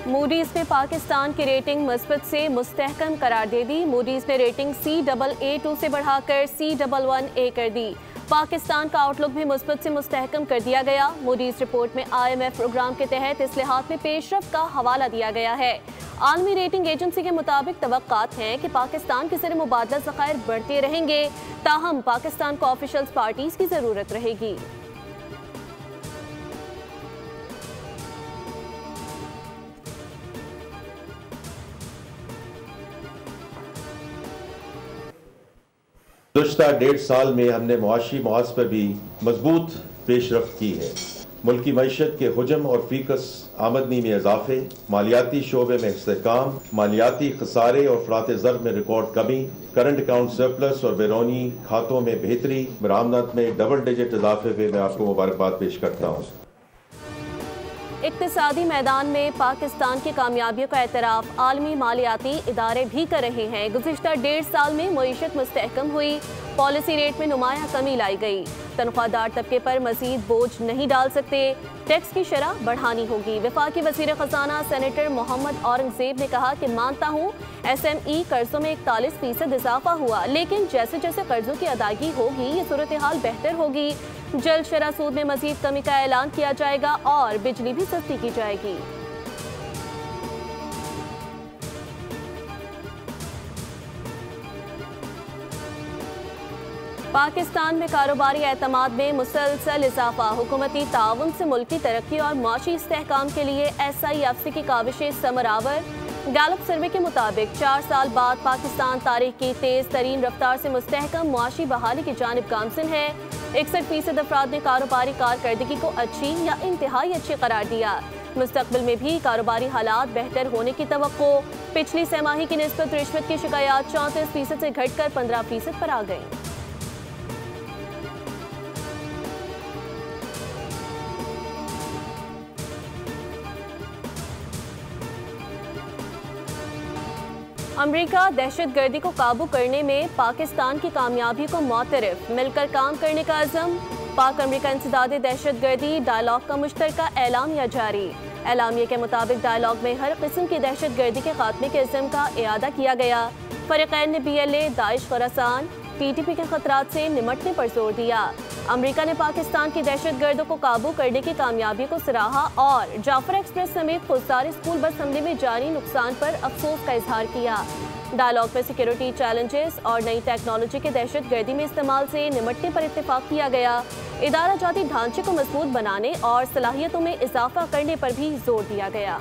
Moody's ने पाकिस्तान की rating मुस्बत से मुस्तहकम करार दे दी। मूडीज ने रेटिंग CAA2 से बढ़ाकर C11A कर दी। पाकिस्तान का आउटलुक भी मुस्बत से मुस्तहकम कर दिया गया। मूडीज रिपोर्ट में IMF प्रोग्राम के तहत इस्लाहात में पेशरफ्त का हवाला दिया गया है। आलमी रेटिंग एजेंसी के मुताबिक तवक्कात हैं कि पाकिस्तान के ज़र मुबादला ज़खायर बढ़ते रहेंगे, ताहम पाकिस्तान को ऑफिशियल पार्टीज की ज़रूरत रहेगी। गुज़श्ता 1.5 साल में हमने मुआशी मुआस पर भी मजबूत पेशरफ्त की है। मुल्की मईशत के हुजम और फीकस आमदनी में इजाफे, मालियाती शोबे में इस्तेहकाम, मालियाती खसारे और फ़रात ज़र में रिकॉर्ड कमी, करंट अकाउंट सरप्लस और बैरूनी खातों में बेहतरी, बरामदात में डबल डिजिट इजाफे पे मैं आपको मुबारकबाद पेश करता हूँ। इक्तिसादी मैदान में पाकिस्तान की कामयाबियों का एतराफ़ आलमी मालियाती इदारे भी कर रहे हैं। गुज़िश्ता 1.5 साल में मईशत मुस्तहकम हुई, पॉलिसी रेट में नुमाया कमी लाई गई। तनख्वाहदार तबके पर मजीद बोझ नहीं डाल सकते, टैक्स की शरह बढ़ानी होगी। वफाकी वज़ीर ख़जाना सेनेटर मोहम्मद औरंगज़ेब ने कहा कि मानता हूँ SME कर्जों में 41% इजाफा हुआ, लेकिन जैसे जैसे कर्जों की अदायगी होगी ये सूरत हाल बेहतर होगी। जल्द शरह सूद में मजीद कमी का ऐलान किया जाएगा और बिजली भी सस्ती की जाएगी। पाकिस्तान में कारोबारी एतमाद में मुसलसल इजाफा, हुकूमती ताउन से मुल्की तरक्की और माशी इस्तेहकाम के लिए SIFC की काविशें समरावर। गैलप सर्वे के मुताबिक 4 साल बाद पाकिस्तान तारीख की तेज तरीन रफ्तार से मुस्तहकम मुआशी बहाली की जानिब गामजिन है। 61% अफराद ने कारोबारी कारकर्दगी को अच्छी या इंतहाई अच्छी करार दिया। मुस्तकबिल में भी कारोबारी हालात बेहतर होने की तवक्को। पिछली सहमाही की निस्बत रिश्वत की शिकायत 34% से घटकर 15% पर आ गई। अमरीका दहशतगर्दी को काबू करने में पाकिस्तान की कामयाबी को मोतरफ, मिलकर काम करने का अज़म। पाक अमरीका इंसदाद दहशतगर्दी डायलॉग का मुश्तरका एलामिया जारी। एलामिया के मुताबिक डायलॉग में हर किस्म की दहशतगर्दी के खात्मे के अज़म का इआदा किया गया। फरीक़ैन ने BLA, दाइश, खुरासान, TTP के खतरात से निमटने पर जोर दिया। अमरीका ने पाकिस्तान की दहशतगर्दों को काबू करने की कामयाबी को सराहा और जाफर एक्सप्रेस समेत खुदसारी स्कूल बस हमले में जारी नुकसान पर अफसोस का इजहार किया। डायलॉग में सिक्योरिटी चैलेंजेस और नई टेक्नोलॉजी के दहशतगर्दी में इस्तेमाल से निमटने पर इत्तेफाक किया गया। इदारा जाती ढांचे को मजबूत बनाने और सलाहियतों में इजाफा करने पर भी जोर दिया गया।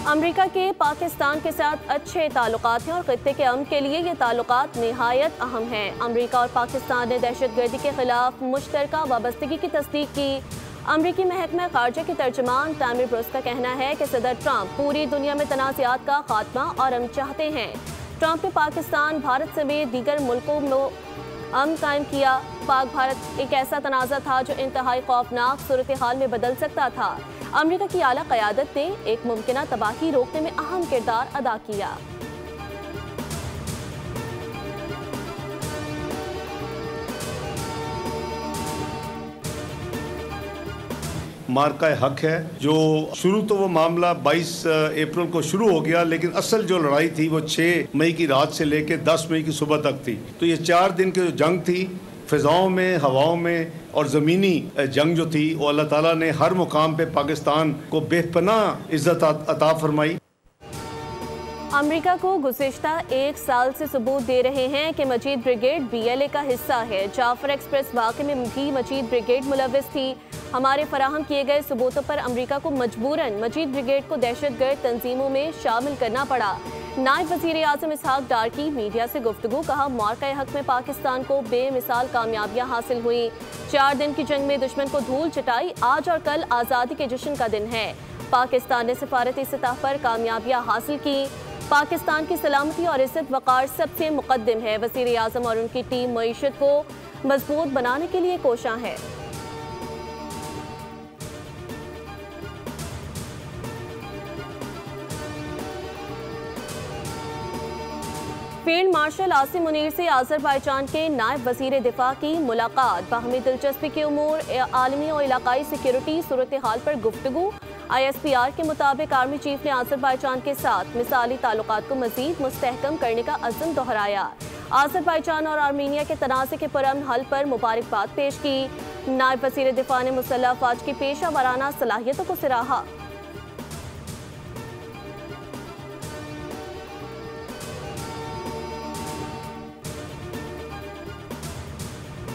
अमरीका के पाकिस्तान के साथ अच्छे ताल्लुकात हैं और खित्ते के अमन के लिए ये ताल्लुकात निहायत अहम हैं। अमरीका और पाकिस्तान ने दहशतगर्दी के खिलाफ मुश्तरका वाबस्तगी की तस्दीक की। अमरीकी महकमा खारजा के तर्जुमान तामिर ब्रूस का कहना है कि सदर ट्रंप पूरी दुनिया में तनाज़ात का खात्मा और अमन चाहते हैं। ट्रंप ने पाकिस्तान, भारत समेत दीगर मुल्कों में अमन कायम किया। पाक भारत एक ऐसा तनाज़ा था जो इंतहाई खौफनाक सूरत हाल में बदल सकता था। अमरीका की आला क़यादत ने एक मुमकिना तबाही रोकने में अहम किरदार अदा किया। मार्का हक है जो शुरू तो वो मामला 22 अप्रैल को शुरू हो गया, लेकिन असल जो लड़ाई थी वो 6 मई की रात से लेकर 10 मई की सुबह तक थी। तो ये 4 दिन की जो जंग थी, फ़िज़ाओं में, हवाओं में और ज़मीनी जंग जो थी, वो अल्लाह ताला ने हर मुकाम पे पाकिस्तान को बेपनाह इज़्ज़त अता फरमाई। अमरीका को गुज़िश्ता 1 साल से सबूत दे रहे हैं कि मजीद ब्रिगेड BLA का हिस्सा है। जाफर एक्सप्रेस वाक़े में भी मजीद ब्रिगेड मुलव्विस थी। हमारे फराहम किए गए सबूतों पर अमरीका को मजबूरन मजीद ब्रिगेड को दहशतगर्द तंजीमों में शामिल करना पड़ा। नायब वज़ीर आज़म इसहाक डार की मीडिया से गुफ्तगू, कहा मार्का हक में पाकिस्तान को बेमिसाल कामयाबियाँ हासिल हुई। 4 दिन की जंग में दुश्मन को धूल चटाई। आज और कल आज़ादी के जश्न का दिन है। पाकिस्तान ने सिफारती सतह पर कामयाबियाँ हासिल की। पाकिस्तान की सलामती और इज़्ज़त वक़ार सबसे मुक़द्दम है। वज़ीर आज़म और उनकी टीम मईशत को मजबूत बनाने के लिए कोशां है। फील्ड मार्शल आसिम मुनीर से आज़रबाईजान के नायब वज़ीर दिफा की मुलाकात, बाहमी दिलचस्पी के उमूर, आलमी और इलाकाई सिक्योरिटी सूरत हाल पर गुफ्तगू। ISPR के मुताबिक आर्मी चीफ ने आज़रबाईजान के साथ मिसाली ताल्लुकात को मज़ीद मुस्तहकम करने का अज़्म दोहराया। आज़रबाईजान और आर्मीनिया के तनाज़े के पुरअमन हल पर मुबारकबाद पेश की। नायब वज़ीर दिफा ने मुसल्लह अफ़वाज की पेशा वाराना सलाहियतों को सराहा।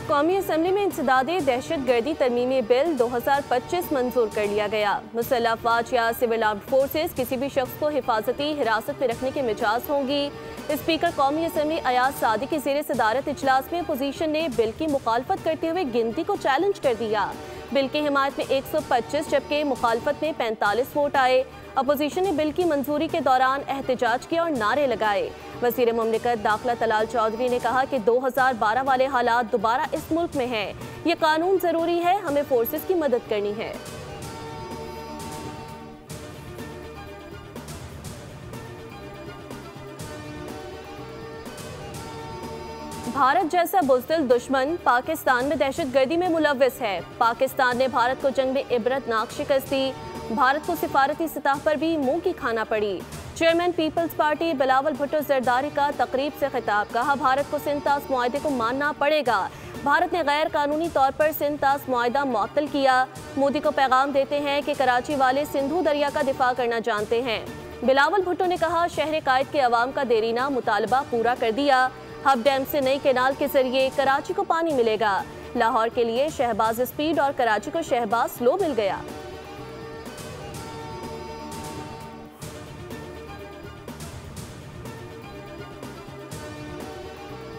कौमी असम्बली में इंसदादे दहशत गर्दी तरमीमी बिल 2025 मंजूर कर लिया गया। मुसल्लह अफ़वाज या सिविल आर्म्ड फोर्सेस किसी भी शख्स को हिफाजती हिरासत में रखने की मिजाज होंगी। स्पीकर कौमी असम्बली अयाज सादी की ज़ेर सदारत इजलास में अपोजिशन ने बिल की मुखालफत करते हुए गिनती को चैलेंज कर दिया। बिल की हिमायत में 125 जबकि मुखालफत में 45 वोट आए। अपोजिशन ने बिल की मंजूरी के दौरान एहतजाज किया और नारे लगाए। वज़ीर मुमलिकत दाखिला तलाल चौधरी ने कहा कि 2012 वाले हालात दोबारा इस मुल्क में हैं। ये कानून ज़रूरी है, हमें फोर्सेस की मदद करनी है। भारत जैसा बुज़दिल दुश्मन पाकिस्तान में दहशतगर्दी में मुलव्विस है। पाकिस्तान ने भारत को जंग में इबरतनाक शिकस्त दी। भारत को सिफारती सतह पर भी मुंह की खाना पड़ी। चेयरमैन पीपल्स पार्टी बिलावल भुट्टो जरदारी का तकरीब से खिताब, कहा भारत को सिंध-तास मुआहदे को मानना पड़ेगा। भारत ने गैर कानूनी तौर पर सिंध-तास मुआहदा मुअत्तल किया। मोदी को पैगाम देते हैं कि कराची वाले सिंधु दरिया का दिफा करना जानते हैं। बिलावल भुट्टो ने कहा शहर कायद के अवाम का देरीना मुतालबा पूरा कर दिया। हब डैम से नई कैनाल के जरिए कराची को पानी मिलेगा। लाहौर के लिए शहबाज स्पीड और कराची को शहबाज स्लो मिल गया।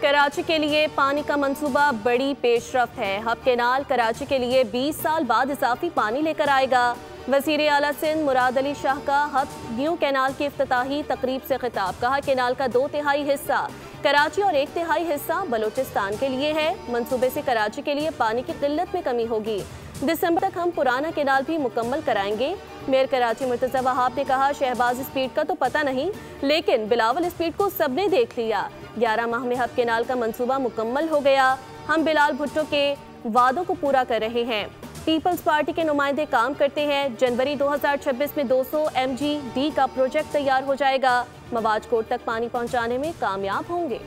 कराची के लिए पानी का मंसूबा बड़ी पेशरफ्त है। हब कैनाल कराची के लिए 20 साल बाद इजाफी पानी लेकर आएगा। वज़ीर आला सिंध मुराद अली शाह का हब न्यू कैनाल की इफ्तिताही तकरीब से खिताब, कहा कैनाल का 2/3 हिस्सा कराची और 1/3 हिस्सा बलोचिस्तान के लिए है। मंसूबे से कराची के लिए पानी की किल्लत में कमी होगी। दिसंबर तक हम पुराना कैनाल भी मुकम्मल कराएंगे। मेयर कराची मुर्तज़ा वहाब ने कहा शहबाज स्पीड का तो पता नहीं, लेकिन बिलावल स्पीड को सबने देख लिया। 11 माह में हब कैनाल का मंसूबा मुकम्मल हो गया। हम बिलाल भुट्टो के वादों को पूरा कर रहे हैं। पीपल्स पार्टी के नुमाइंदे काम करते हैं। जनवरी 2026 में 200 MGD का प्रोजेक्ट तैयार हो जाएगा। मवाज कोट तक पानी पहुंचाने में कामयाब होंगे।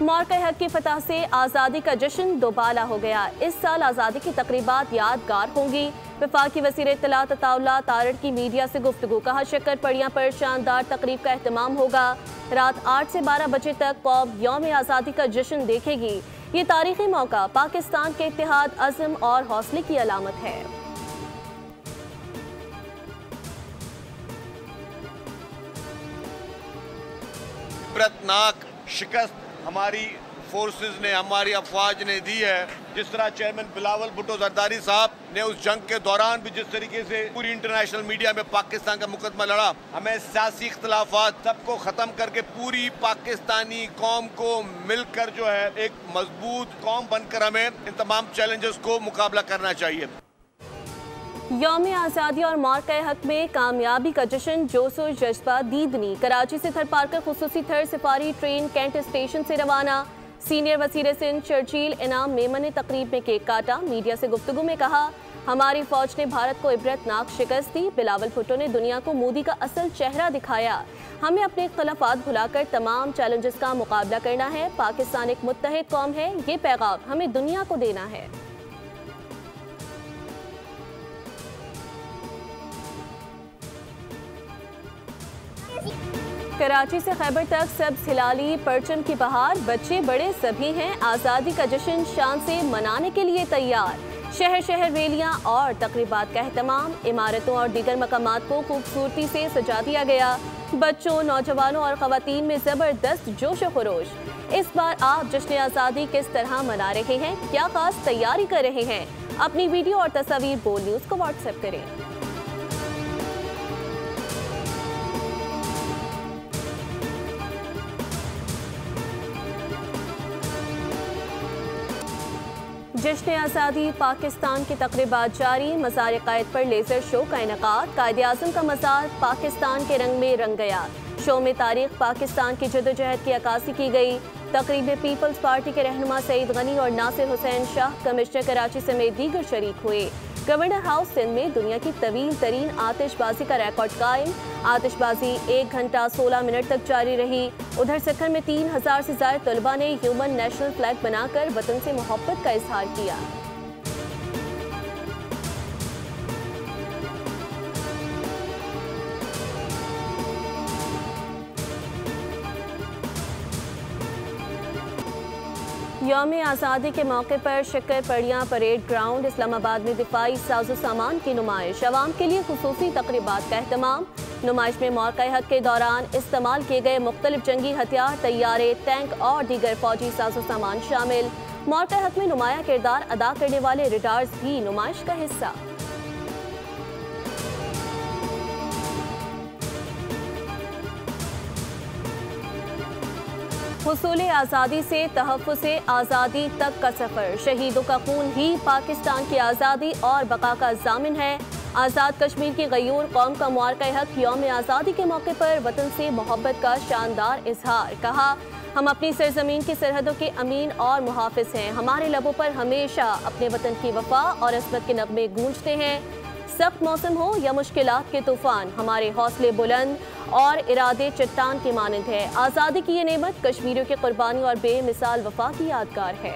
मौका हक की फतह से आज़ादी का जश्न दोबाला हो गया। इस साल आज़ादी की तकरीबात यादगार होंगी। वफाकी वज़ीर इत्तलात अताउल्लाह तारड़ की मीडिया से गुफ्तगू, कहा शक्कर पड़ियाँ पर शानदार तकरीब का एहतमाम होगा। रात 8 से 12 बजे तक कौम यौम आज़ादी का जश्न देखेगी। ये तारीखी मौका पाकिस्तान के इत्तेहाद, अज़्म और हौसले की अलामत है। इबरतनाक शिकस्त हमारी फोर्सेस ने, हमारी अफवाज ने दी है। जिस तरह चेयरमैन बिलावल भुट्टो जरदारी साहब ने उस जंग के दौरान भी जिस तरीके से पूरी इंटरनेशनल मीडिया में पाकिस्तान का मुकदमा लड़ा, हमें सियासी इख्तलाफात सबको ख़त्म करके पूरी पाकिस्तानी कौम को मिलकर जो है एक मजबूत कौम बनकर हमें इन तमाम चैलेंजेस को मुकाबला करना चाहिए। यौम आज़ादी और मौका हक में कामयाबी का जश्न, जोश और जज्बा दीदनी। कराची से थरपारकर खुसूसी थर सिफारी ट्रेन कैंट स्टेशन से रवाना। सीनियर वज़ीर सिंध शर्जील इनाम मेमन ने तकरीब में केक काटा। मीडिया से गुफ्तगू में कहा हमारी फौज ने भारत को इबरतनाक शिकस्त दी। बिलावल भुट्टो ने दुनिया को मोदी का असल चेहरा दिखाया। हमें अपने इख्तलाफात भुलाकर तमाम चैलेंजेस का मुकाबला करना है। पाकिस्तान एक मुत्तहिद कौम है, ये पैगाम हमें दुनिया को देना है। कराची से खैबर तक सब्ज़ हिलाली परचम की बहार, बच्चे बड़े सभी हैं आज़ादी का जश्न शान से मनाने के लिए तैयार। शहर शहर रैलियां और तकरीबात का एहतमाम। इमारतों और दीगर मकामात को खूबसूरती से सजा दिया गया। बच्चों, नौजवानों और ख़वातीन में ज़बरदस्त जोश व खरोश। इस बार आप जश्न आज़ादी किस तरह मना रहे हैं, क्या खास तैयारी कर रहे हैं? अपनी वीडियो और तस्वीर बोल न्यूज़ को व्हाट्सएप करें। जश्न आज़ादी पाकिस्तान की तकरीबात जारी, मज़ार क़ायद पर लेज़र शो का इनेकाद, कायद-ए-आज़म का मज़ार पाकिस्तान के रंग में रंग गया। शो में तारीख पाकिस्तान की जदोजहद की अक्कासी की गई। तकरीब में पीपल्स पार्टी के रहनुमा सईद गनी और नासिर हुसैन शाह, कमिश्नर कराची समेत दीगर शरीक हुए। गवर्नर हाउस सिंध में दुनिया की तवील तरीन आतिशबाजी का रिकॉर्ड कायम। आतिशबाजी 1 घंटा 16 मिनट तक जारी रही। उधर सिखर में 3000 से ज्यादा तलबा ने ह्यूमन नेशनल फ्लैग बनाकर वतन से मोहब्बत का इजहार किया। यौम आज़ादी के मौके पर शक्कर पड़ियाँ परेड ग्राउंड इस्लामाबाद में दिफाई साजो सामान की नुमाइश, अवाम के लिए खुसूसी तकरीबात का एहतमाम। नुमाइश में मौक़े हक़ के दौरान इस्तेमाल किए गए मुख्तलिफ जंगी हथियार, तैयारे, टैंक और दीगर फौजी साजो सामान शामिल। मौक़े हक़ में नुमाया किरदार अदा करने वाले रिडार्स भी नुमाइश का हिस्सा। हुसूल आज़ादी से तहफ़्फ़ुज़ आज़ादी तक का सफ़र, शहीदों का खून ही पाकिस्तान की आज़ादी और बका का ज़ामिन है। आज़ाद कश्मीर की गयूर कौम का मुआरका हक़, यौम आज़ादी के मौके पर वतन से मोहब्बत का शानदार इजहार। कहा, हम अपनी सरजमीन की सरहदों के अमीन और मुहाफ़िज़ हैं। हमारे लबों पर हमेशा अपने वतन की वफ़ा और अस्मत के नग़मे गूंजते हैं। सख्त मौसम हो या मुश्किलात के तूफ़ान, हमारे हौसले बुलंद और इरादे चट्टान के मानंद है। आज़ादी की ये नेमत कश्मीरियों की कुर्बानी और बेमिसाल वफ़ा की यादगार है।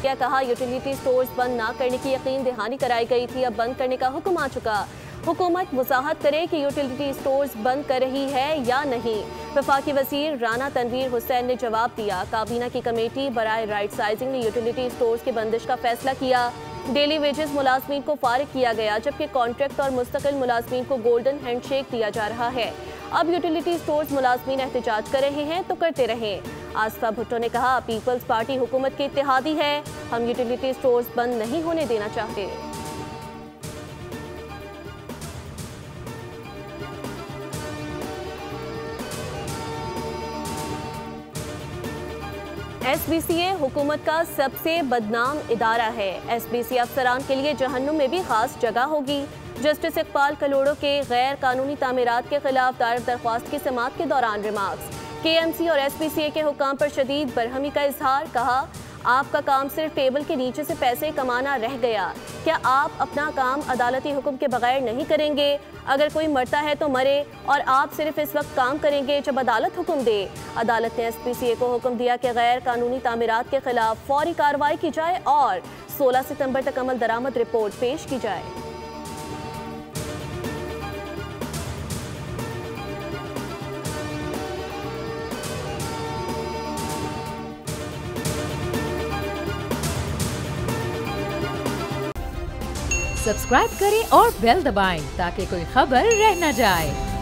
क्या कहा, यूटिलिटी स्टोर्स बंद ना करने की यकीन दहानी कराई गई थी, अब बंद करने का हुक्म आ चुका। हुकूमत वजाहत करे कि यूटिलिटी स्टोर्स बंद कर रही है या नहीं। वफाकी वज़ीर राना तनवीर हुसैन ने जवाब दिया। काबीना की कमेटी बराए राइट साइजिंग ने यूटिलिटी स्टोर्स की बंदिश का फैसला किया। डेली वेजेस मुलाजमीन को फारिग किया गया, जबकि कॉन्ट्रैक्ट और मुस्तकिल मुलाजमीन को गोल्डन हैंडशेक दिया जा रहा है। अब यूटिलिटी स्टोर्स मुलाजमीन एहतजाज कर रहे हैं तो करते रहें। आसफा भुट्टो ने कहा, पीपल्स पार्टी हुकूमत के इत्तेहादी है, हम यूटिलिटी स्टोर्स बंद नहीं होने देना चाहते। SBCA हुकूमत का सबसे बदनाम इदारा है। SBCA अफसरान के लिए जहन्नुम में भी खास जगह होगी। जस्टिस इकबाल कलोड़ो के गैर कानूनी तामीरात के खिलाफ दायर दरख्वास्त की समाअत के दौरान रिमार्क्स। KMC और SBCA के हुकाम पर शदीद बरहमी का इजहार। कहा, आपका काम सिर्फ टेबल के नीचे से पैसे कमाना रह गया। क्या आप अपना काम अदालती हुक्म के बगैर नहीं करेंगे? अगर कोई मरता है तो मरे और आप सिर्फ इस वक्त काम करेंगे जब अदालत हुक्म दे। अदालत ने SBCA को हुक्म दिया कि गैर कानूनी तामीरात के खिलाफ फौरी कार्रवाई की जाए और 16 सितंबर तक अमल दरामद रिपोर्ट पेश की जाए। सब्सक्राइब करें और बेल दबाएं ताकि कोई खबर रह न जाए।